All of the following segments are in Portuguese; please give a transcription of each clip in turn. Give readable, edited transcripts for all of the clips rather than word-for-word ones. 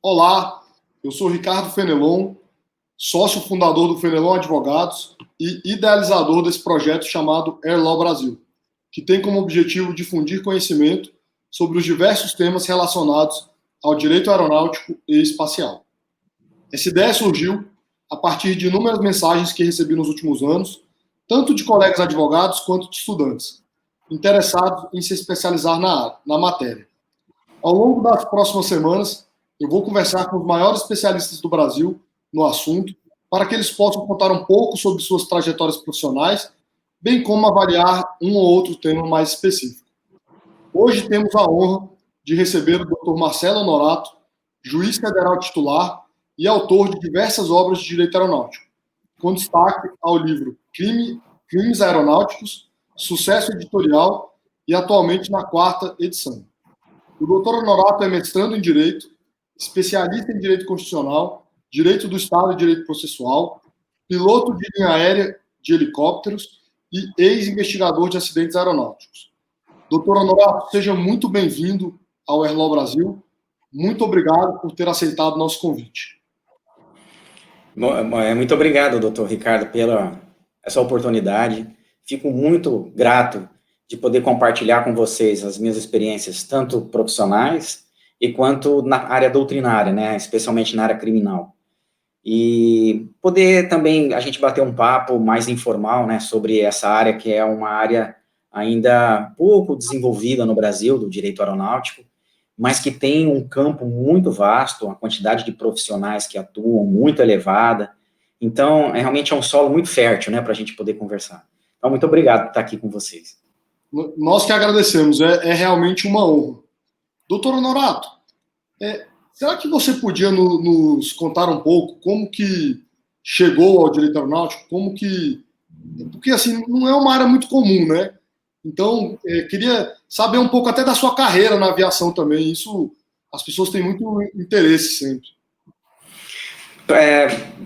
Olá, eu sou Ricardo Fenelon, sócio fundador do Fenelon Advogados e idealizador desse projeto chamado Air Law Brasil, que tem como objetivo difundir conhecimento sobre os diversos temas relacionados ao direito aeronáutico e espacial. Essa ideia surgiu a partir de inúmeras mensagens que recebi nos últimos anos, tanto de colegas advogados quanto de estudantes, interessados em se especializar na matéria. Ao longo das próximas semanas, eu vou conversar com os maiores especialistas do Brasil no assunto, para que eles possam contar um pouco sobre suas trajetórias profissionais, bem como avaliar um ou outro tema mais específico. Hoje temos a honra de receber o Dr. Marcelo Honorato, juiz federal titular e autor de diversas obras de direito aeronáutico, com destaque ao livro Crimes Aeronáuticos, Sucesso Editorial e atualmente na 4ª edição. O Dr. Honorato é mestrando em Direito, especialista em Direito Constitucional, Direito do Estado e Direito Processual, piloto de linha aérea de helicópteros e ex-investigador de acidentes aeronáuticos. Dr. Honorato, seja muito bem-vindo ao Air Law Brasil. Muito obrigado por ter aceitado o nosso convite. Muito obrigado, doutor Ricardo, pela essa oportunidade. Fico muito grato de poder compartilhar com vocês as minhas experiências, tanto profissionais e quanto na área doutrinária, né, especialmente na área criminal. E poder também a gente bater um papo mais informal, né, sobre essa área que é uma área ainda pouco desenvolvida no Brasil, do direito aeronáutico, mas que tem um campo muito vasto, uma quantidade de profissionais que atuam muito elevada. Então, realmente é um solo muito fértil, né, para a gente poder conversar. Então, muito obrigado por estar aqui com vocês. Nós que agradecemos, é realmente uma honra. Doutor Honorato, será que você podia nos contar um pouco como que chegou ao direito aeronáutico, porque assim, não é uma área muito comum, né? Então, queria saber um pouco até da sua carreira na aviação também, isso as pessoas têm muito interesse sempre.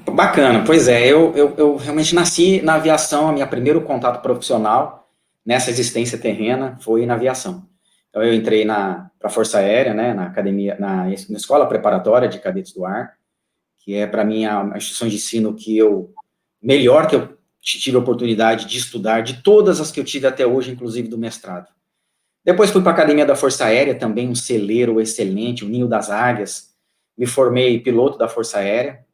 Bacana, pois é, eu realmente nasci na aviação, a minha primeiro contato profissional nessa existência terrena foi na aviação. Então, eu entrei para a Força Aérea, né, na academia, na Escola Preparatória de Cadetes do Ar, que é, para mim, a instituição de ensino melhor que eu tive a oportunidade de estudar, de todas as que eu tive até hoje, inclusive do mestrado. Depois fui para a Academia da Força Aérea, também um celeiro excelente, o Ninho das Águias. Me formei piloto da Força Aérea.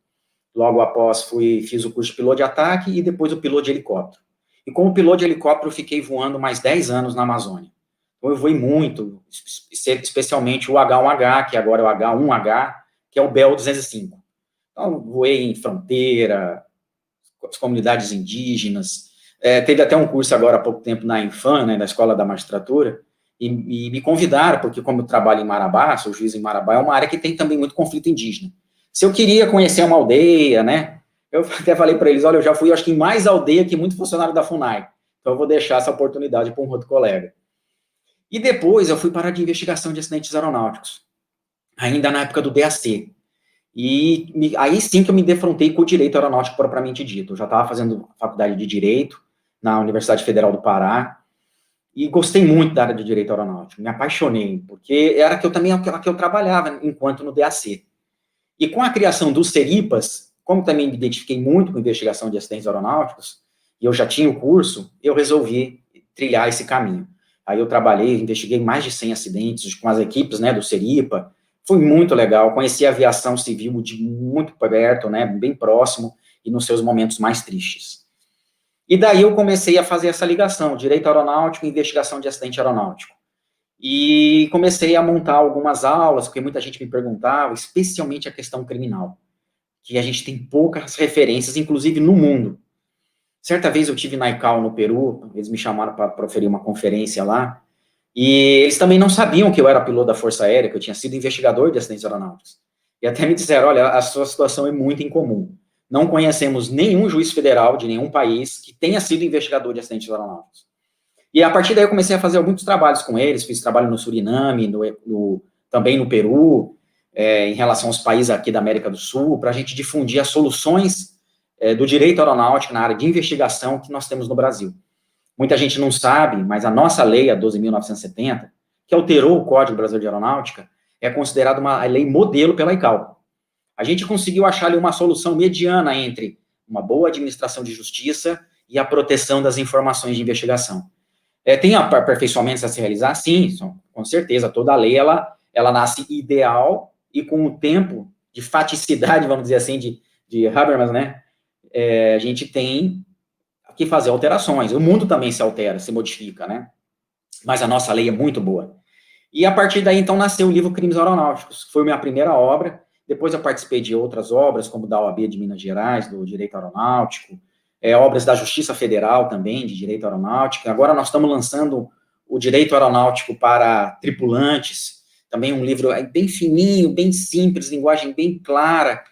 Logo após, fiz o curso de piloto de ataque e depois o piloto de helicóptero. E como piloto de helicóptero, eu fiquei voando mais 10 anos na Amazônia. Então, eu voei muito, especialmente o H1H, que agora é o H1H, que é o Bell 205. Então, voei em fronteira, as comunidades indígenas. Teve até um curso agora há pouco tempo na Infam, né, da Escola da Magistratura, e me convidaram, porque como eu trabalho em Marabá, sou juiz em Marabá, é uma área que tem também muito conflito indígena. Se eu queria conhecer uma aldeia, né, eu até falei para eles, olha, eu já fui, acho que em mais aldeia que muito funcionário da FUNAI, então eu vou deixar essa oportunidade para um outro colega. E depois eu fui para a de investigação de acidentes aeronáuticos, ainda na época do DAC. E aí sim que eu me defrontei com o direito aeronáutico propriamente dito. Eu já estava fazendo faculdade de Direito na Universidade Federal do Pará, e gostei muito da área de direito aeronáutico, me apaixonei, porque era a que eu trabalhava enquanto no DAC. E com a criação dos Seripas, como também me identifiquei muito com investigação de acidentes aeronáuticos, e eu já tinha o curso, eu resolvi trilhar esse caminho. Aí eu trabalhei, investiguei mais de 100 acidentes com as equipes, né, do Seripa. Foi muito legal, conheci a aviação civil de muito perto, né, bem próximo, e nos seus momentos mais tristes. E daí eu comecei a fazer essa ligação, direito aeronáutico e investigação de acidente aeronáutico. E comecei a montar algumas aulas, porque muita gente me perguntava, especialmente a questão criminal, que a gente tem poucas referências, inclusive no mundo. Certa vez eu tive na ICAO, no Peru, eles me chamaram para proferir uma conferência lá, e eles também não sabiam que eu era piloto da Força Aérea, que eu tinha sido investigador de acidentes aeronáuticos. E até me disseram, olha, a sua situação é muito incomum. Não conhecemos nenhum juiz federal de nenhum país que tenha sido investigador de acidentes aeronáuticos. E a partir daí eu comecei a fazer muitos trabalhos com eles, fiz trabalho no Suriname, também no Peru, em relação aos países aqui da América do Sul, para a gente difundir as soluções do direito aeronáutico na área de investigação que nós temos no Brasil. Muita gente não sabe, mas a nossa lei, a 12.970, que alterou o Código Brasileiro de Aeronáutica, é considerada uma lei modelo pela ICAO. A gente conseguiu achar ali uma solução mediana entre uma boa administração de justiça e a proteção das informações de investigação. Tem aperfeiçoamentos a se realizar? Sim, com certeza. Toda lei, ela nasce ideal e com o tempo de faticidade, vamos dizer assim, de Habermas, né? A gente tem que fazer alterações. O mundo também se altera, se modifica, né? Mas a nossa lei é muito boa. E a partir daí, então, nasceu o livro Crimes Aeronáuticos, que foi minha primeira obra. Depois eu participei de outras obras, como da OAB de Minas Gerais, do Direito Aeronáutico, obras da Justiça Federal também, de Direito Aeronáutico. Agora nós estamos lançando o Direito Aeronáutico para Tripulantes, também um livro bem fininho, bem simples, linguagem bem clara.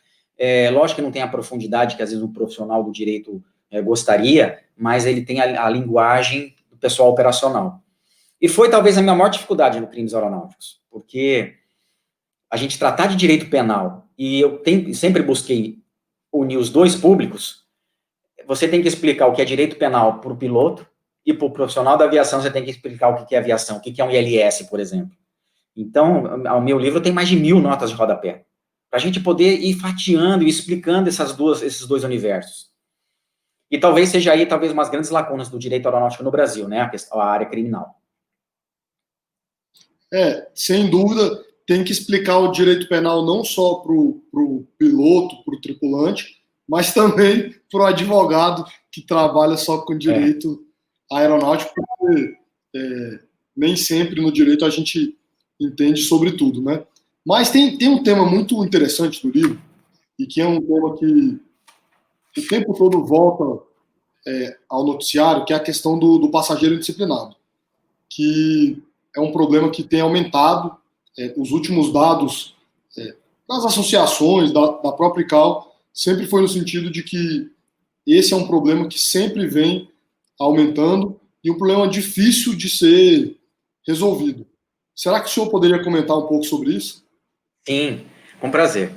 Lógico que não tem a profundidade que às vezes um profissional do direito gostaria, mas ele tem a linguagem do pessoal operacional. E foi talvez a minha maior dificuldade no Crimes Aeronáuticos, porque a gente tratar de direito penal, e eu sempre busquei unir os dois públicos, você tem que explicar o que é direito penal para o piloto, e para o profissional da aviação você tem que explicar o que é aviação, o que é um ILS, por exemplo. Então, o meu livro tem mais de 1000 notas de rodapé, para a gente poder ir fatiando e explicando esses dois universos. E talvez seja aí, talvez, umas grandes lacunas do direito aeronáutico no Brasil, né, a área criminal. Sem dúvida, tem que explicar o direito penal não só para o piloto, para o tripulante, mas também para o advogado que trabalha só com direito aeronáutico, porque nem sempre no direito a gente entende sobre tudo, né? Mas tem um tema muito interessante no livro, e que é um tema que o tempo todo volta ao noticiário, que é a questão do passageiro indisciplinado, que é um problema que tem aumentado. Os últimos dados das associações, da própria ICAO, sempre foi no sentido de que esse é um problema que sempre vem aumentando e um problema difícil de ser resolvido. Será que o senhor poderia comentar um pouco sobre isso? Sim, com prazer.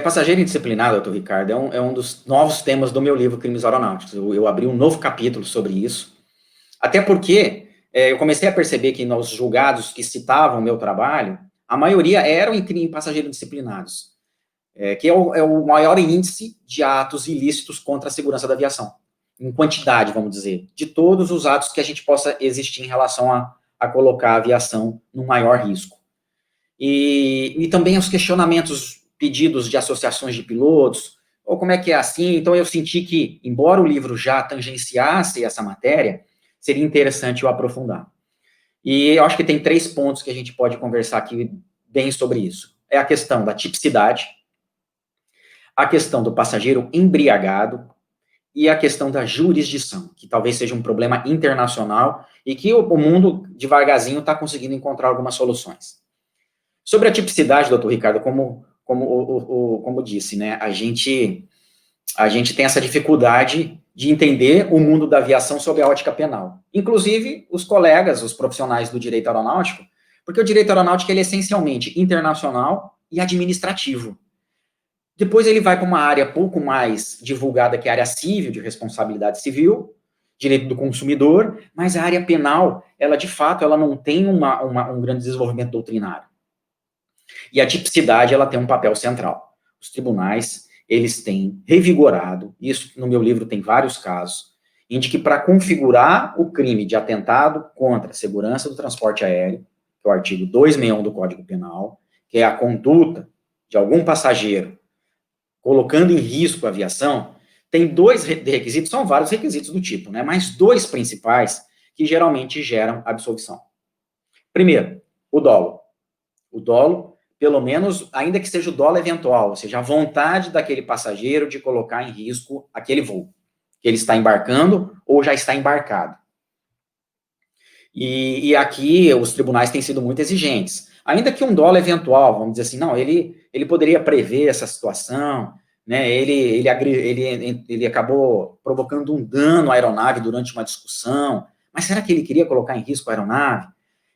Passageiro indisciplinado, doutor Ricardo, é um dos novos temas do meu livro Crimes Aeronáuticos. Eu abri um novo capítulo sobre isso, até porque eu comecei a perceber que nos julgados que citavam o meu trabalho, a maioria eram em passageiros disciplinados, que é o maior índice de atos ilícitos contra a segurança da aviação, em quantidade, vamos dizer, de todos os atos que a gente possa existir em relação a colocar a aviação no maior risco. E também os questionamentos, pedidos de associações de pilotos, ou como é que é assim. Então eu senti que, embora o livro já tangenciasse essa matéria, seria interessante eu aprofundar. E eu acho que tem 3 pontos que a gente pode conversar aqui bem sobre isso. É a questão da tipicidade, a questão do passageiro embriagado e a questão da jurisdição, que talvez seja um problema internacional e que o mundo, devagarzinho, está conseguindo encontrar algumas soluções. Sobre a tipicidade, doutor Ricardo, como disse, né, a gente tem essa dificuldade de entender o mundo da aviação sob a ótica penal. Inclusive, os colegas, os profissionais do direito aeronáutico, porque o direito aeronáutico ele é essencialmente internacional e administrativo. Depois ele vai para uma área pouco mais divulgada, que é a área civil, de responsabilidade civil, direito do consumidor, mas a área penal, ela de fato, ela não tem um grande desenvolvimento doutrinário. E a tipicidade, ela tem um papel central. Os tribunais, eles têm revigorado, isso no meu livro tem vários casos, em que para configurar o crime de atentado contra a segurança do transporte aéreo, que é o artigo 261 do Código Penal, que é a conduta de algum passageiro colocando em risco a aviação, tem 2 requisitos, são vários requisitos do tipo, né, mas 2 principais que geralmente geram absolvição. Primeiro, o dolo. O dolo, pelo menos, ainda que seja o dolo eventual, ou seja, a vontade daquele passageiro de colocar em risco aquele voo, que ele está embarcando ou já está embarcado. E aqui os tribunais têm sido muito exigentes. Ainda que um dolo eventual, vamos dizer assim, não, ele poderia prever essa situação, né, ele acabou provocando um dano à aeronave durante uma discussão, mas será que ele queria colocar em risco a aeronave?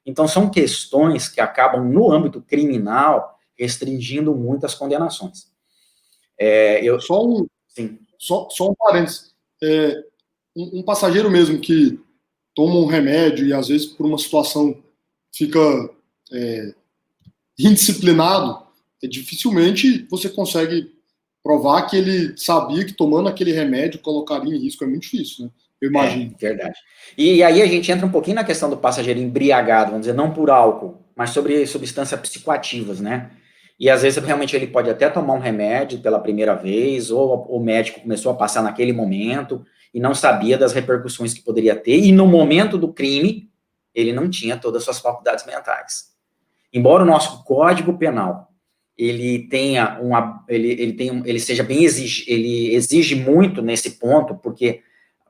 Então, são questões que acabam, no âmbito criminal, restringindo muito as condenações. Só um parênteses. Um passageiro mesmo que toma um remédio e, às vezes, por uma situação fica indisciplinado, dificilmente você consegue provar que ele sabia que tomando aquele remédio colocaria em risco. É muito difícil, né? Eu imagino. Verdade. E aí a gente entra um pouquinho na questão do passageiro embriagado, vamos dizer, não por álcool, mas sobre substâncias psicoativas, né? E às vezes realmente ele pode até tomar um remédio pela primeira vez, ou o médico começou a passar naquele momento e não sabia das repercussões que poderia ter, e no momento do crime, ele não tinha todas as suas faculdades mentais. Embora o nosso Código Penal ele tenha ele seja bem ele exige muito nesse ponto, porque,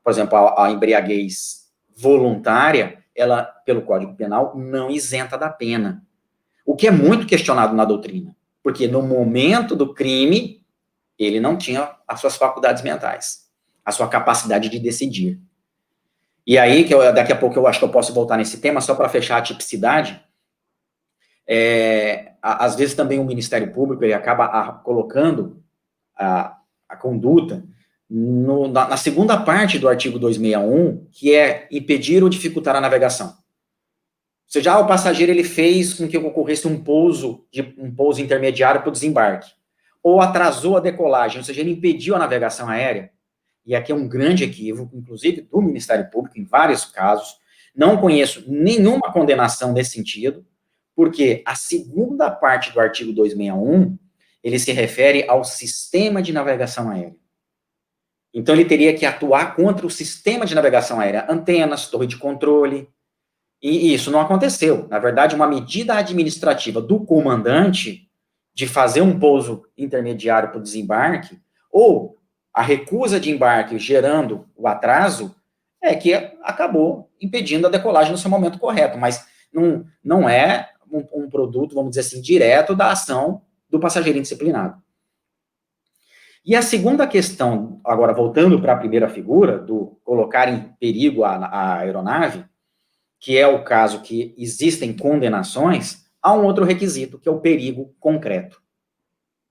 por exemplo, a embriaguez voluntária, ela, pelo Código Penal, não isenta da pena. O que é muito questionado na doutrina, porque no momento do crime, ele não tinha as suas faculdades mentais, a sua capacidade de decidir. E aí, daqui a pouco eu acho que eu posso voltar nesse tema, só para fechar a tipicidade, às vezes também o Ministério Público ele acaba colocando a conduta na segunda parte do artigo 261, que é impedir ou dificultar a navegação. Ou seja, o passageiro ele fez com que ocorresse um pouso intermediário para o desembarque, ou atrasou a decolagem, ou seja, ele impediu a navegação aérea. E aqui é um grande equívoco, inclusive do Ministério Público, em vários casos. Não conheço nenhuma condenação nesse sentido, porque a segunda parte do artigo 261, ele se refere ao sistema de navegação aérea. Então, ele teria que atuar contra o sistema de navegação aérea, antenas, torre de controle, e isso não aconteceu. Na verdade, uma medida administrativa do comandante de fazer um pouso intermediário para o desembarque, ou a recusa de embarque gerando o atraso, é que acabou impedindo a decolagem no seu momento correto, mas não é um produto, vamos dizer assim, direto da ação do passageiro indisciplinado. E a segunda questão, agora voltando para a primeira figura, do colocar em perigo a aeronave, que é o caso que existem condenações, há um outro requisito, que é o perigo concreto.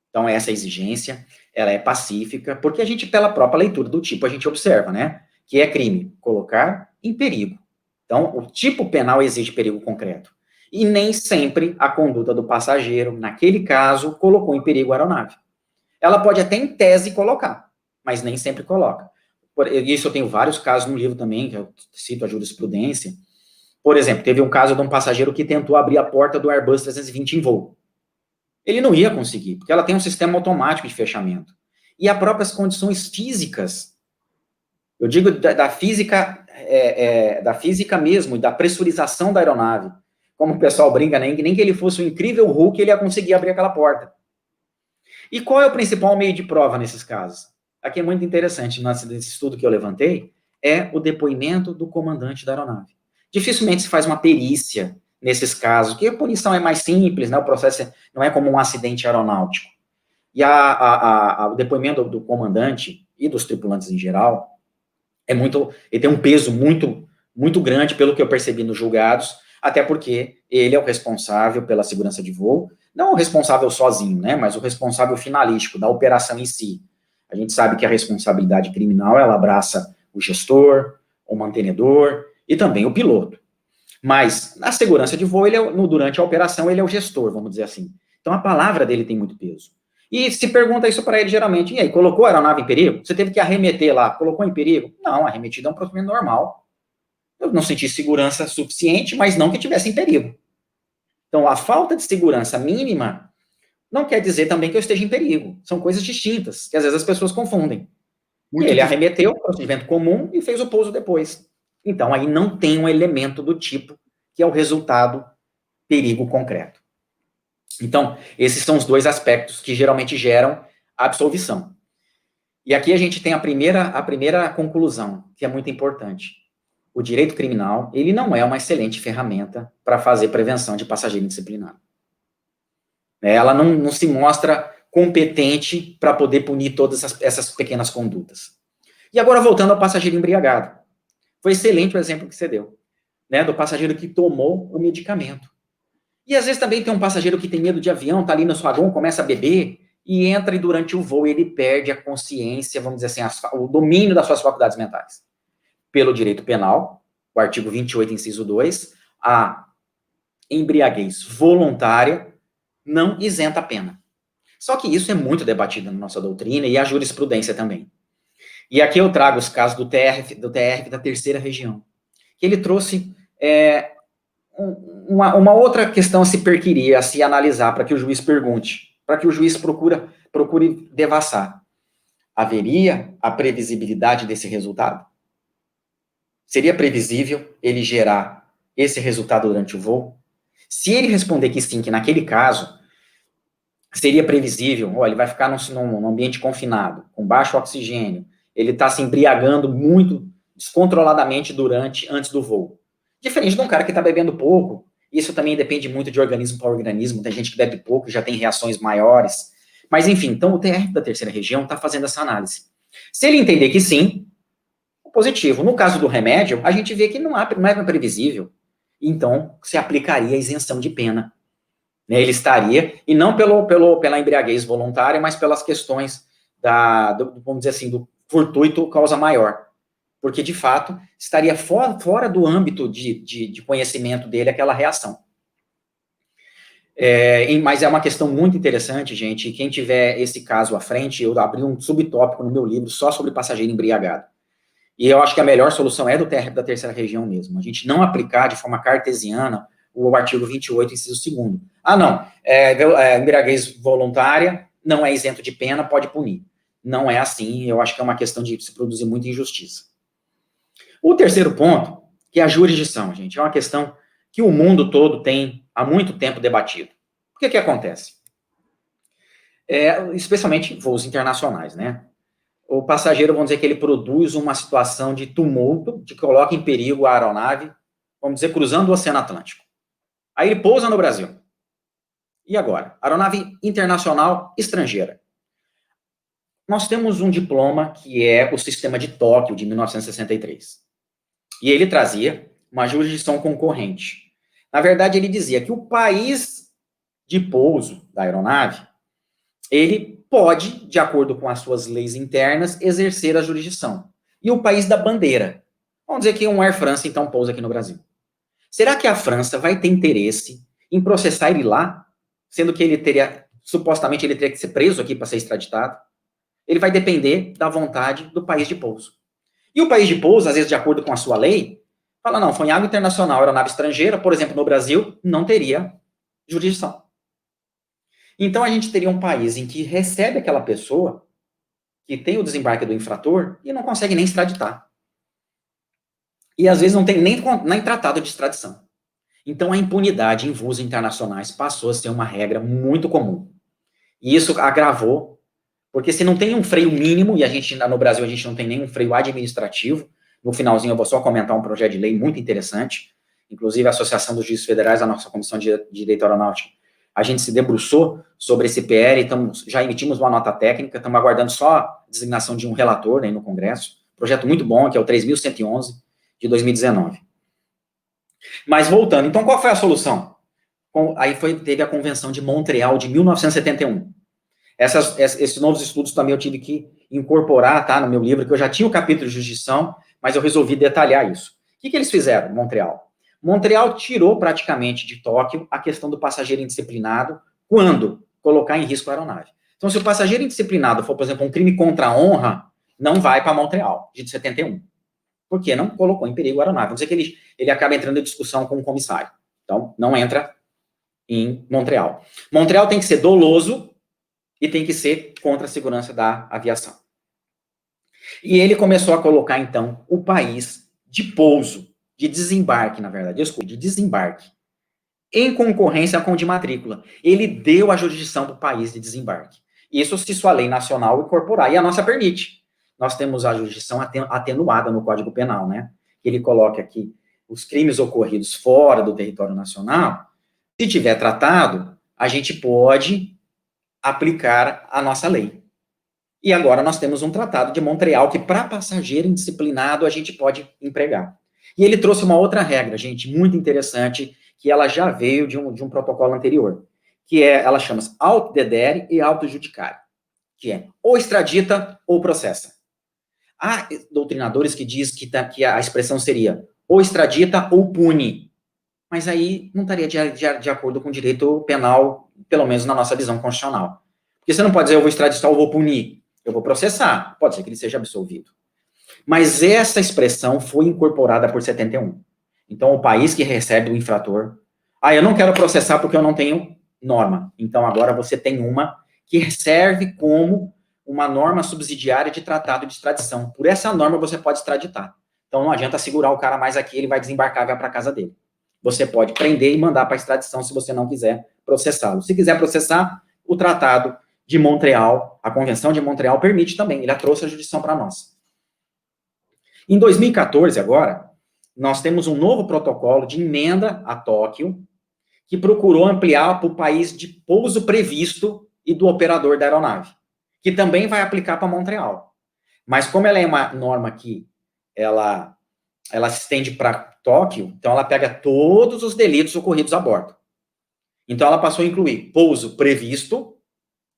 Então, essa exigência, ela é pacífica, porque a gente, pela própria leitura do tipo, a gente observa, né, que é crime colocar em perigo. Então, o tipo penal exige perigo concreto. E nem sempre a conduta do passageiro, naquele caso, colocou em perigo a aeronave. Ela pode até, em tese, colocar, mas nem sempre coloca. Isso eu tenho vários casos no livro também, que eu cito a jurisprudência. Por exemplo, teve um caso de um passageiro que tentou abrir a porta do Airbus 320 em voo. Ele não ia conseguir, porque ela tem um sistema automático de fechamento. E as próprias condições físicas, eu digo da física mesmo, e da pressurização da aeronave. Como o pessoal brinca, nem que ele fosse um incrível Hulk, ele ia conseguir abrir aquela porta. E qual é o principal meio de prova nesses casos? Aqui é muito interessante, nesse estudo que eu levantei, é o depoimento do comandante da aeronave. Dificilmente se faz uma perícia nesses casos, que a punição é mais simples, né? O processo não é como um acidente aeronáutico. E o depoimento do comandante e dos tripulantes em geral ele tem um peso muito, muito grande, pelo que eu percebi nos julgados, até porque ele é o responsável pela segurança de voo, não o responsável sozinho, né, mas o responsável finalístico da operação em si. A gente sabe que a responsabilidade criminal, ela abraça o gestor, o mantenedor e também o piloto. Mas na segurança de voo, durante a operação, ele é o gestor, vamos dizer assim. Então a palavra dele tem muito peso. E se pergunta isso para ele geralmente, e aí, colocou a aeronave em perigo? Você teve que arremeter lá, colocou em perigo? Não, arremetida é um procedimento normal. Eu não senti segurança suficiente, mas não que tivesse em perigo. Então, a falta de segurança mínima não quer dizer também que eu esteja em perigo. São coisas distintas, que às vezes as pessoas confundem. Ele arremeteu, procedimento comum, e fez o pouso depois. Então, aí não tem um elemento do tipo que é o resultado perigo concreto. Então, esses são os dois aspectos que geralmente geram a absolvição. E aqui a gente tem a primeira conclusão, que é muito importante. O direito criminal, ele não é uma excelente ferramenta para fazer prevenção de passageiro indisciplinado. Ela não se mostra competente para poder punir todas essas pequenas condutas. E agora, voltando ao passageiro embriagado. Foi excelente o exemplo que você deu, né, do passageiro que tomou o medicamento. E às vezes também tem um passageiro que tem medo de avião, tá ali no saguão, começa a beber, e entra e durante o voo ele perde a consciência, vamos dizer assim, o domínio das suas faculdades mentais. Pelo direito penal, o artigo 28, inciso 2, a embriaguez voluntária não isenta a pena. Só que isso é muito debatido na nossa doutrina e a jurisprudência também. E aqui eu trago os casos do TRF da terceira região, que ele trouxe uma outra questão a se perquirir, a se analisar, para que o juiz pergunte, para que o juiz procure devassar. Haveria a previsibilidade desse resultado? Seria previsível ele gerar esse resultado durante o voo? Se ele responder que sim, que naquele caso seria previsível, ele vai ficar num ambiente confinado, com baixo oxigênio, ele está se embriagando muito descontroladamente antes do voo. Diferente de um cara que está bebendo pouco, isso também depende muito de organismo para organismo, tem gente que bebe pouco e já tem reações maiores, mas enfim, então o TR da terceira região está fazendo essa análise. Se ele entender que sim, positivo. No caso do remédio, a gente vê que não é previsível, então se aplicaria a isenção de pena. Ele estaria, e não pela embriaguez voluntária, mas pelas questões vamos dizer assim, do fortuito causa maior. Porque, de fato, estaria fora do âmbito de conhecimento dele aquela reação. Mas é uma questão muito interessante, gente, quem tiver esse caso à frente, eu abri um subtópico no meu livro só sobre passageiro embriagado. E eu acho que a melhor solução é do TR da terceira região mesmo, a gente não aplicar de forma cartesiana o artigo 28, inciso 2º. Não, embriaguez voluntária, não é isento de pena, pode punir. Não é assim, eu acho que é uma questão de se produzir muita injustiça. O terceiro ponto, que é a jurisdição, gente, é uma questão que o mundo todo tem há muito tempo debatido. O que acontece? Especialmente voos internacionais, né? O passageiro, vamos dizer que ele produz uma situação de tumulto, que coloca em perigo a aeronave, vamos dizer, cruzando o Oceano Atlântico. Aí ele pousa no Brasil. E agora? Aeronave internacional estrangeira. Nós temos um diploma que é o Sistema de Tóquio, de 1963. E ele trazia uma jurisdição concorrente. Na verdade, ele dizia que o país de pouso da aeronave, ele pode, de acordo com as suas leis internas, exercer a jurisdição. E o país da bandeira. Vamos dizer que um Air France, então, pousa aqui no Brasil. Será que a França vai ter interesse em processar ele lá, sendo que supostamente ele teria que ser preso aqui para ser extraditado? Ele vai depender da vontade do país de pouso. E o país de pouso, às vezes, de acordo com a sua lei, fala, não, foi em água internacional, aeronave estrangeira, por exemplo, no Brasil, não teria jurisdição. Então, a gente teria um país em que recebe aquela pessoa, que tem o desembarque do infrator, e não consegue nem extraditar. E, às vezes, não tem nem tratado de extradição. Então, a impunidade em voos internacionais passou a ser uma regra muito comum. E isso agravou, porque se não tem um freio mínimo, e no Brasil a gente não tem nenhum freio administrativo, no finalzinho eu vou só comentar um projeto de lei muito interessante, inclusive a Associação dos Juízes Federais, a nossa Comissão de Direito Aeronáutico, a gente se debruçou sobre esse PL, já emitimos uma nota técnica, estamos aguardando só a designação de um relator no Congresso, projeto muito bom, que é o 3.111, de 2019. Mas voltando, então qual foi a solução? Aí teve a Convenção de Montreal de 1971. Esses novos estudos também eu tive que incorporar, tá, no meu livro, que eu já tinha o capítulo de jurisdição, mas eu resolvi detalhar isso. O que eles fizeram, Montreal? Montreal tirou praticamente de Tóquio a questão do passageiro indisciplinado quando colocar em risco a aeronave. Então, se o passageiro indisciplinado for, por exemplo, um crime contra a honra, não vai para Montreal, de 71. Porque não colocou em perigo a aeronave. Vamos dizer que ele acaba entrando em discussão com o comissário. Então, não entra em Montreal. Montreal tem que ser doloso e tem que ser contra a segurança da aviação. E ele começou a colocar, então, o país de pouso, de desembarque, na verdade, de desembarque, em concorrência com o de matrícula. Ele deu a jurisdição para o país de desembarque. Isso se sua lei nacional incorporar, e a nossa permite. Nós temos a jurisdição atenuada no Código Penal, né? Ele coloca aqui os crimes ocorridos fora do território nacional, se tiver tratado, a gente pode aplicar a nossa lei. E agora nós temos um tratado de Montreal que, para passageiro indisciplinado, a gente pode empregar. E ele trouxe uma outra regra, gente, muito interessante, que ela já veio de um protocolo anterior, que ela chama-se auto dedere e auto judicare, que é ou extradita ou processa. Há doutrinadores que dizem que a expressão seria ou extradita ou pune, mas aí não estaria de acordo com o direito penal, pelo menos na nossa visão constitucional. Porque você não pode dizer, eu vou extraditar, eu vou punir. Eu vou processar. Pode ser que ele seja absolvido. Mas essa expressão foi incorporada por 71. Então, o país que recebe o infrator, eu não quero processar porque eu não tenho norma. Então, agora você tem uma que serve como uma norma subsidiária de tratado de extradição. Por essa norma, você pode extraditar. Então, não adianta segurar o cara mais aqui, ele vai desembarcar e vai para casa dele. Você pode prender e mandar para extradição se você não quiser processá-lo. Se quiser processar, o Tratado de Montreal, a Convenção de Montreal permite também. Ele trouxe a jurisdição para nós. Em 2014, agora, nós temos um novo protocolo de emenda a Tóquio, que procurou ampliar para o país de pouso previsto e do operador da aeronave, que também vai aplicar para Montreal. Mas como ela é uma norma que ela se estende para Tóquio, então ela pega todos os delitos ocorridos a bordo. Então ela passou a incluir pouso previsto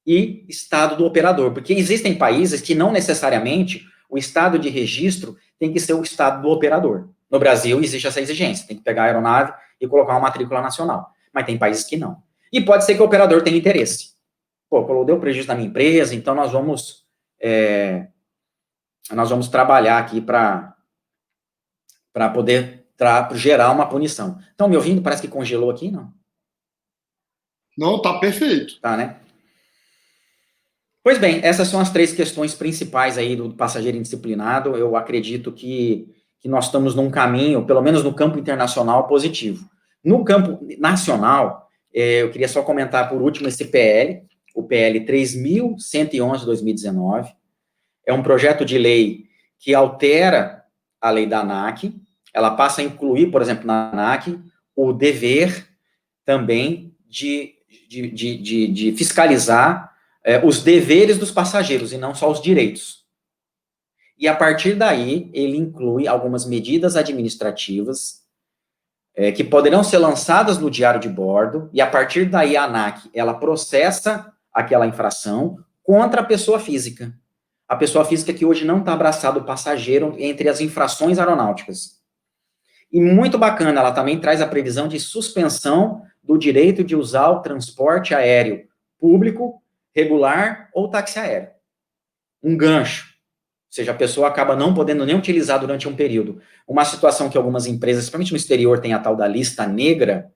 e estado do operador, porque existem países que não necessariamente o estado de registro tem que ser o estado do operador. No Brasil existe essa exigência, tem que pegar a aeronave e colocar uma matrícula nacional, mas tem países que não. E pode ser que o operador tenha interesse. Pô, deu prejuízo na minha empresa, então nós vamos trabalhar aqui para poder gerar uma punição. Estão me ouvindo? Parece que congelou aqui, não? Não, tá perfeito. Tá, né? Pois bem, essas são as 3 questões principais aí do passageiro indisciplinado. Eu acredito que nós estamos num caminho, pelo menos no campo internacional, positivo. No campo nacional, eu queria só comentar por último esse PL, o PL 3.111 de 2019. É um projeto de lei que altera a lei da ANAC. Ela passa a incluir, por exemplo, na ANAC, o dever também de fiscalizar os deveres dos passageiros e não só os direitos. E a partir daí, ele inclui algumas medidas administrativas que poderão ser lançadas no diário de bordo, e a partir daí a ANAC, ela processa aquela infração contra a pessoa física. A pessoa física que hoje não está abraçada o passageiro entre as infrações aeronáuticas. E muito bacana, ela também traz a previsão de suspensão do direito de usar o transporte aéreo público, regular ou táxi aéreo. Um gancho. Ou seja, a pessoa acaba não podendo nem utilizar durante um período. Uma situação que algumas empresas, principalmente no exterior, tem a tal da lista negra,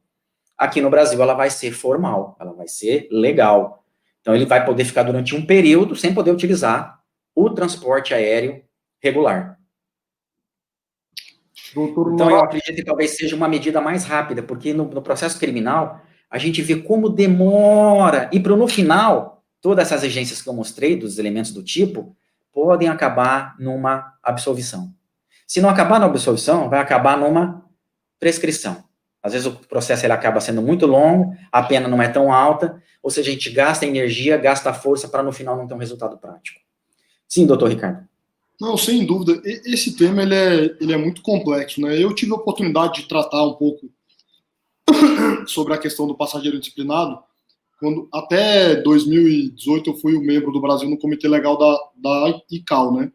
aqui no Brasil ela vai ser formal, ela vai ser legal. Então ele vai poder ficar durante um período sem poder utilizar o transporte aéreo regular. Então eu acredito que talvez seja uma medida mais rápida, porque no processo criminal a gente vê como demora, e no final, todas essas exigências que eu mostrei, dos elementos do tipo, podem acabar numa absolvição. Se não acabar na absolvição, vai acabar numa prescrição. Às vezes o processo ele acaba sendo muito longo, a pena não é tão alta, ou seja, a gente gasta energia, gasta força para no final não ter um resultado prático. Sim, doutor Ricardo. Não, sem dúvida. Esse tema ele é muito complexo, né? Eu tive a oportunidade de tratar um pouco sobre a questão do passageiro disciplinado, quando até 2018 eu fui o membro do Brasil no Comitê Legal da ICAO, né?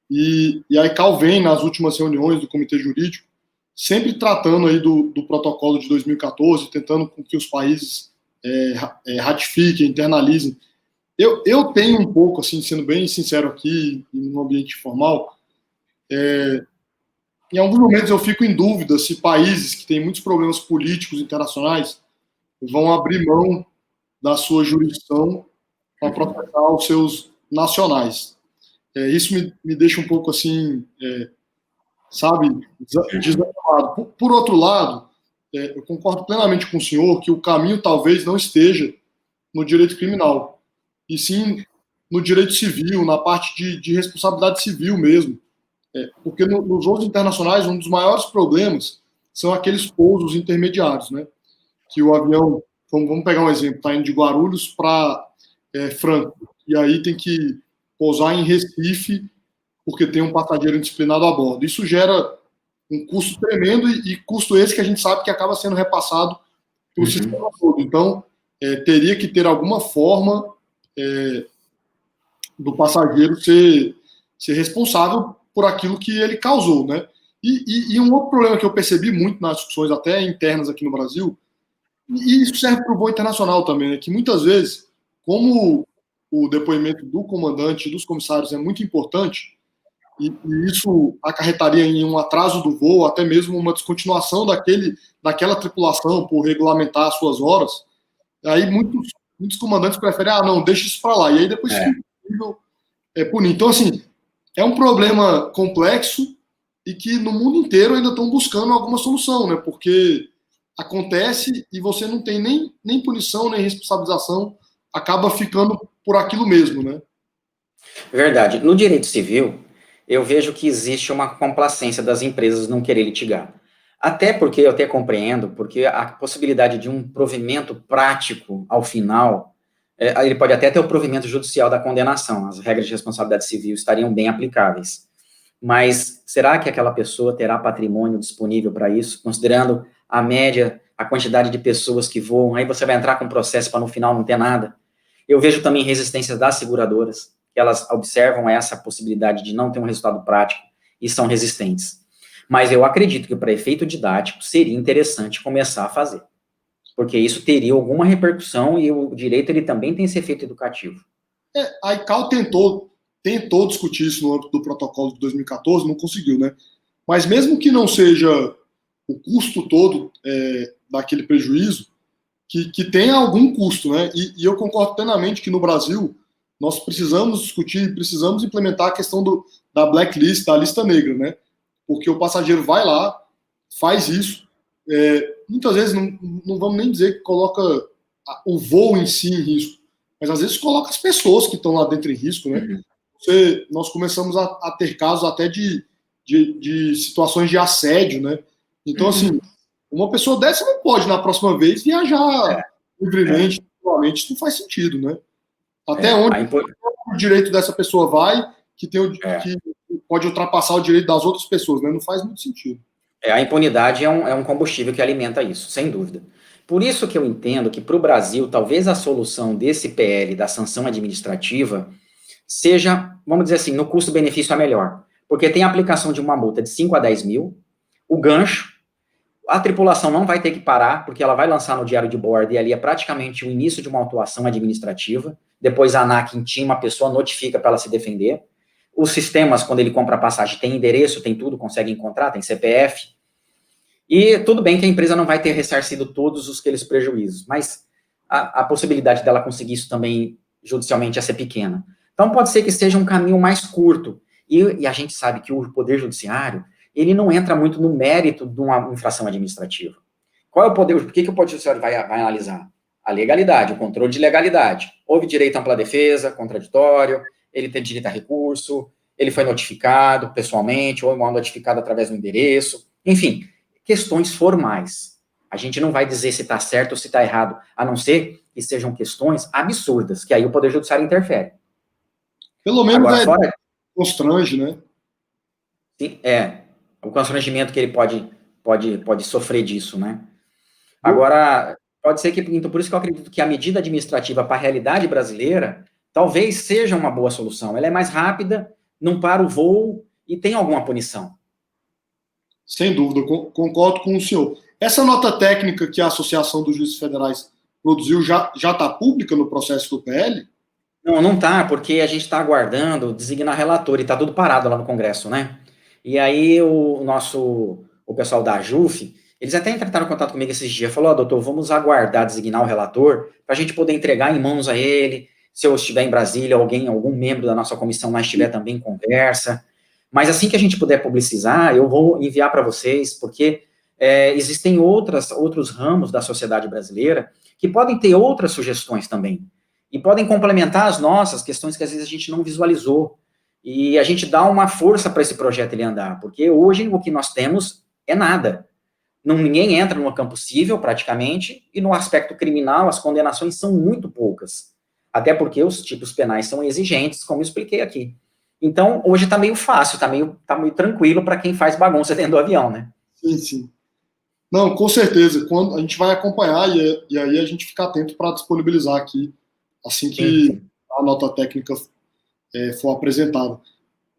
E a ICAO vem nas últimas reuniões do Comitê Jurídico sempre tratando aí do protocolo de 2014, tentando com que os países ratifiquem, internalizem. Eu tenho um pouco, assim, sendo bem sincero aqui, no ambiente formal, em alguns momentos eu fico em dúvida se países que têm muitos problemas políticos internacionais vão abrir mão da sua jurisdição para proteger os seus nacionais. Isso me deixa um pouco assim, desanimado. Por outro lado, eu concordo plenamente com o senhor que o caminho talvez não esteja no direito criminal, e sim no direito civil, na parte de responsabilidade civil mesmo. Porque nos voos internacionais, um dos maiores problemas são aqueles pousos intermediários, né? Que o avião, vamos pegar um exemplo, está indo de Guarulhos para Frankfurt, e aí tem que pousar em Recife, porque tem um passageiro indisciplinado a bordo. Isso gera um custo tremendo, e custo esse que a gente sabe que acaba sendo repassado para o sistema todo. Então, teria que ter alguma forma do passageiro ser responsável por aquilo que ele causou, né? E um outro problema que eu percebi muito nas discussões até internas aqui no Brasil, e isso serve para o voo internacional também, né? Que muitas vezes, como o depoimento do comandante e dos comissários é muito importante, e isso acarretaria em um atraso do voo, até mesmo uma descontinuação daquela tripulação por regulamentar as suas horas. Aí muitos comandantes preferem, não, deixa isso para lá, e aí depois fica impossível punir. Então, assim, é um problema complexo e que no mundo inteiro ainda estão buscando alguma solução, né? Porque acontece e você não tem nem punição, nem responsabilização, acaba ficando por aquilo mesmo, né? Verdade. No direito civil, eu vejo que existe uma complacência das empresas não querer litigar. Até porque eu até compreendo, porque a possibilidade de um provimento prático ao final, ele pode até ter o provimento judicial da condenação, as regras de responsabilidade civil estariam bem aplicáveis. Mas será que aquela pessoa terá patrimônio disponível para isso, considerando a média, a quantidade de pessoas que voam, aí você vai entrar com um processo para no final não ter nada? Eu vejo também resistências das seguradoras, que elas observam essa possibilidade de não ter um resultado prático e são resistentes. Mas eu acredito que para efeito didático seria interessante começar a fazer, porque isso teria alguma repercussão e o direito ele também tem esse efeito educativo. A ICAO tentou discutir isso no âmbito do protocolo de 2014, não conseguiu, né? Mas mesmo que não seja o custo todo daquele prejuízo, que tenha algum custo, né? E eu concordo plenamente que no Brasil nós precisamos discutir, precisamos implementar a questão da blacklist, da lista negra, né? Porque o passageiro vai lá, faz isso, muitas vezes não vamos nem dizer que coloca o voo em si em risco, mas às vezes coloca as pessoas que estão lá dentro em risco, né? Nós começamos a ter casos até de situações de assédio, né? Então, assim, uma pessoa dessa não pode, na próxima vez, viajar livremente, isso não faz sentido, né? Até onde o direito dessa pessoa vai, que pode ultrapassar o direito das outras pessoas, né? Não faz muito sentido. A impunidade é um combustível que alimenta isso, sem dúvida. Por isso que eu entendo que, para o Brasil, talvez a solução desse PL, da sanção administrativa, seja, vamos dizer assim, no custo-benefício a melhor. Porque tem a aplicação de uma multa de 5 a 10 mil, o gancho, a tripulação não vai ter que parar, porque ela vai lançar no diário de bordo, e ali é praticamente o início de uma autuação administrativa. Depois a ANAC intima a pessoa, notifica para ela se defender. Os sistemas, quando ele compra a passagem, tem endereço, tem tudo, consegue encontrar, tem CPF. E tudo bem que a empresa não vai ter ressarcido todos aqueles prejuízos, mas a possibilidade dela conseguir isso também judicialmente ia ser pequena. Então pode ser que seja um caminho mais curto. E a gente sabe que o Poder Judiciário, ele não entra muito no mérito de uma infração administrativa. Qual é o poder? Por que o Poder Judiciário vai analisar? A legalidade, o controle de legalidade. Houve direito à ampla defesa, contraditório, ele tem direito a recurso, ele foi notificado pessoalmente, ou notificado através do endereço, enfim, questões formais. A gente não vai dizer se está certo ou se está errado, a não ser que sejam questões absurdas, que aí o Poder Judiciário interfere. Pelo menos agora, constrange, né? Sim, o constrangimento que ele pode sofrer disso, né? Agora, pode ser que, então, por isso que eu acredito que a medida administrativa para a realidade brasileira talvez seja uma boa solução. Ela é mais rápida, não para o voo e tem alguma punição. Sem dúvida, concordo com o senhor. Essa nota técnica que a Associação dos Juízes Federais produziu já está pública no processo do PL? Não está, porque a gente está aguardando designar relator e está tudo parado lá no Congresso, né? E aí o pessoal da AJUF, eles até entraram em contato comigo esses dias, falou, doutor, vamos aguardar designar o relator para a gente poder entregar em mãos a ele, se eu estiver em Brasília, algum membro da nossa comissão lá estiver também, conversa. Mas assim que a gente puder publicizar, eu vou enviar para vocês, porque existem outros ramos da sociedade brasileira que podem ter outras sugestões também, e podem complementar as nossas questões que às vezes a gente não visualizou, e a gente dá uma força para esse projeto ele andar, porque hoje o que nós temos é nada. Ninguém entra no campo civil, praticamente, e no aspecto criminal as condenações são muito poucas, até porque os tipos penais são exigentes, como eu expliquei aqui. Então, hoje está meio fácil, está meio tranquilo para quem faz bagunça dentro do avião, né? Sim, sim. Não, com certeza. Quando a gente vai acompanhar e aí a gente fica atento para disponibilizar aqui, assim que a nota técnica for apresentada.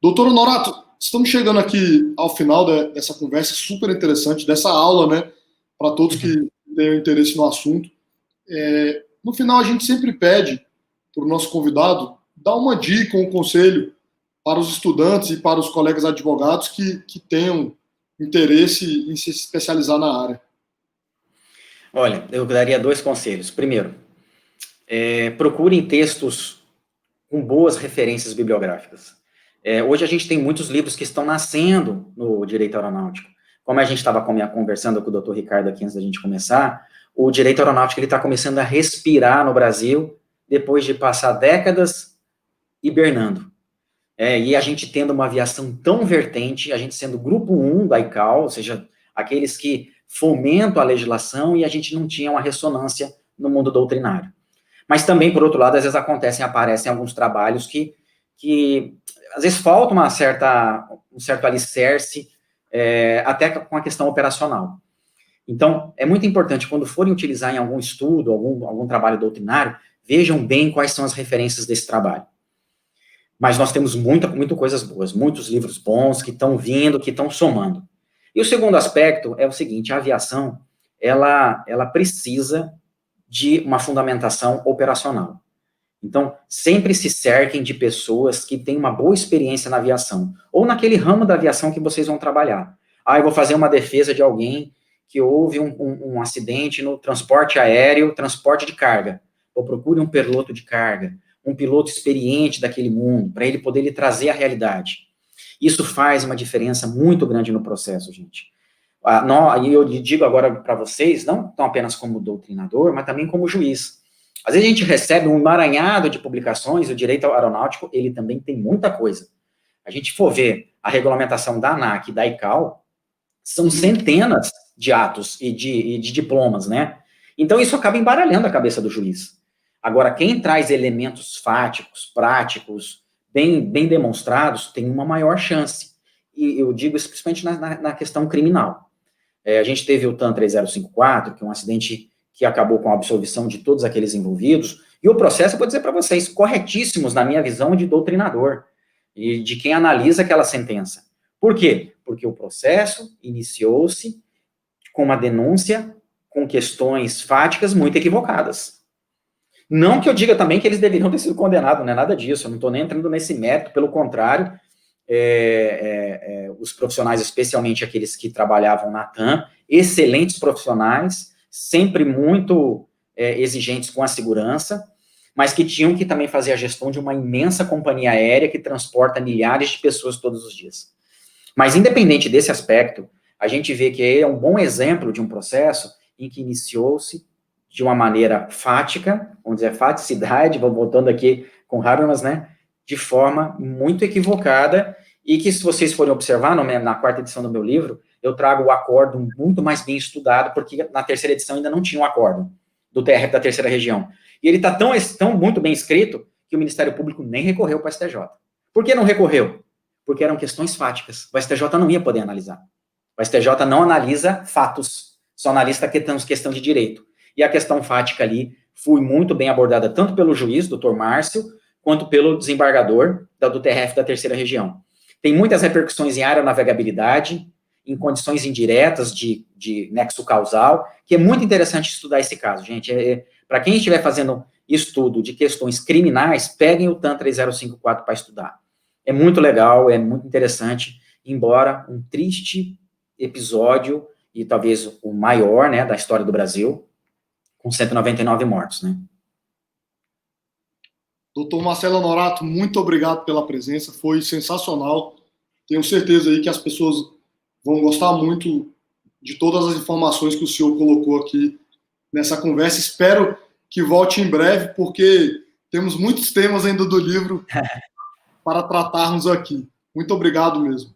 Doutor Honorato, estamos chegando aqui ao final dessa conversa super interessante, dessa aula, né, para todos que tenham interesse no assunto. No final, a gente sempre pede para o nosso convidado dar uma dica, um conselho para os estudantes e para os colegas advogados que tenham interesse em se especializar na área. Olha, eu daria 2 conselhos. Primeiro, procurem textos com boas referências bibliográficas. Hoje a gente tem muitos livros que estão nascendo no direito aeronáutico. Como a gente estava conversando com o Dr. Ricardo aqui antes da gente começar, o direito aeronáutico está começando a respirar no Brasil depois de passar décadas hibernando. E a gente tendo uma aviação tão vertente, a gente sendo grupo 1 da ICAO, ou seja, aqueles que fomentam a legislação, e a gente não tinha uma ressonância no mundo doutrinário. Mas também, por outro lado, às vezes aparecem alguns trabalhos que às vezes falta um certo alicerce, até com a questão operacional. Então, é muito importante, quando forem utilizar em algum estudo, algum trabalho doutrinário, vejam bem quais são as referências desse trabalho. Mas nós temos muitas coisas boas, muitos livros bons que estão vindo, que estão somando. E o segundo aspecto é o seguinte: a aviação, ela precisa de uma fundamentação operacional. Então, sempre se cerquem de pessoas que têm uma boa experiência na aviação, ou naquele ramo da aviação que vocês vão trabalhar. Eu vou fazer uma defesa de alguém que houve um acidente no transporte aéreo, transporte de carga. Ou procure um piloto de carga, um piloto experiente daquele mundo, para ele poder lhe trazer a realidade. Isso faz uma diferença muito grande no processo, gente. E eu lhe digo agora para vocês, não apenas como doutrinador, mas também como juiz. Às vezes a gente recebe um emaranhado de publicações, o direito aeronáutico, ele também tem muita coisa. A gente for ver a regulamentação da ANAC e da ICAO, são centenas de atos e de diplomas, né? Então isso acaba embaralhando a cabeça do juiz. Agora, quem traz elementos fáticos, práticos, bem demonstrados, tem uma maior chance. E eu digo isso principalmente na questão criminal. A gente teve o TAM 3054, que é um acidente que acabou com a absolvição de todos aqueles envolvidos, e o processo, eu vou dizer para vocês, corretíssimos na minha visão de doutrinador, e de quem analisa aquela sentença. Por quê? Porque o processo iniciou-se com uma denúncia, com questões fáticas muito equivocadas. Não que eu diga também que eles deveriam ter sido condenados, não é nada disso, eu não estou nem entrando nesse mérito, pelo contrário, os profissionais, especialmente aqueles que trabalhavam na TAM, excelentes profissionais, sempre muito exigentes com a segurança, mas que tinham que também fazer a gestão de uma imensa companhia aérea que transporta milhares de pessoas todos os dias. Mas, independente desse aspecto, a gente vê que é um bom exemplo de um processo em que iniciou-se de uma maneira fática, vamos dizer, faticidade, vou voltando aqui com Habermas, né, de forma muito equivocada, e que, se vocês forem observar, na 4ª edição do meu livro, eu trago o acórdão muito mais bem estudado, porque na 3ª edição ainda não tinha um acórdão do TRF da 3ª região. E ele está tão muito bem escrito que o Ministério Público nem recorreu para o STJ. Por que não recorreu? Porque eram questões fáticas. O STJ não ia poder analisar. O STJ não analisa fatos, só analisa questão de direito. E a questão fática ali foi muito bem abordada tanto pelo juiz, doutor Márcio, quanto pelo desembargador do TRF da 3ª região. Tem muitas repercussões em aeronavegabilidade, em condições indiretas de nexo causal, que é muito interessante estudar esse caso, gente. Para quem estiver fazendo estudo de questões criminais, peguem o TAM 3054 para estudar. É muito legal, é muito interessante, embora um triste episódio, e talvez o maior, né, da história do Brasil, com 199 mortos, né. Doutor Marcelo Honorato, muito obrigado pela presença, foi sensacional. Tenho certeza aí que as pessoas vão gostar muito de todas as informações que o senhor colocou aqui nessa conversa. Espero que volte em breve, porque temos muitos temas ainda do livro para tratarmos aqui. Muito obrigado mesmo.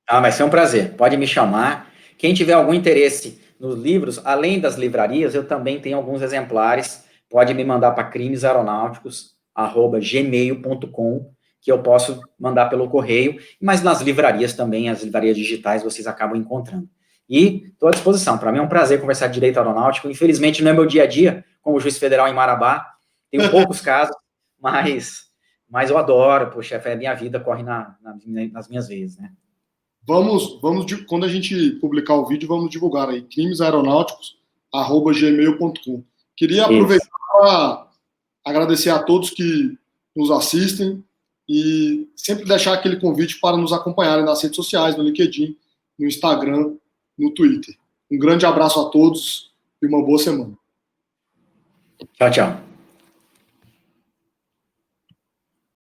Vai ser um prazer, pode me chamar. Quem tiver algum interesse nos livros, além das livrarias, eu também tenho alguns exemplares, pode me mandar para crimesaeronáuticos@gmail.com, que eu posso mandar pelo correio, mas nas livrarias também, as livrarias digitais, vocês acabam encontrando. E estou à disposição, para mim é um prazer conversar de direito aeronáutico, infelizmente não é meu dia a dia, como juiz federal em Marabá, tenho poucos casos, mas eu adoro, poxa, a minha vida corre nas minhas veias, né. Vamos, quando a gente publicar o vídeo, vamos divulgar aí, crimesaeronáuticos@gmail.com. Queria aproveitar para agradecer a todos que nos assistem e sempre deixar aquele convite para nos acompanharem nas redes sociais, no LinkedIn, no Instagram, no Twitter. Um grande abraço a todos e uma boa semana. Tchau, tchau.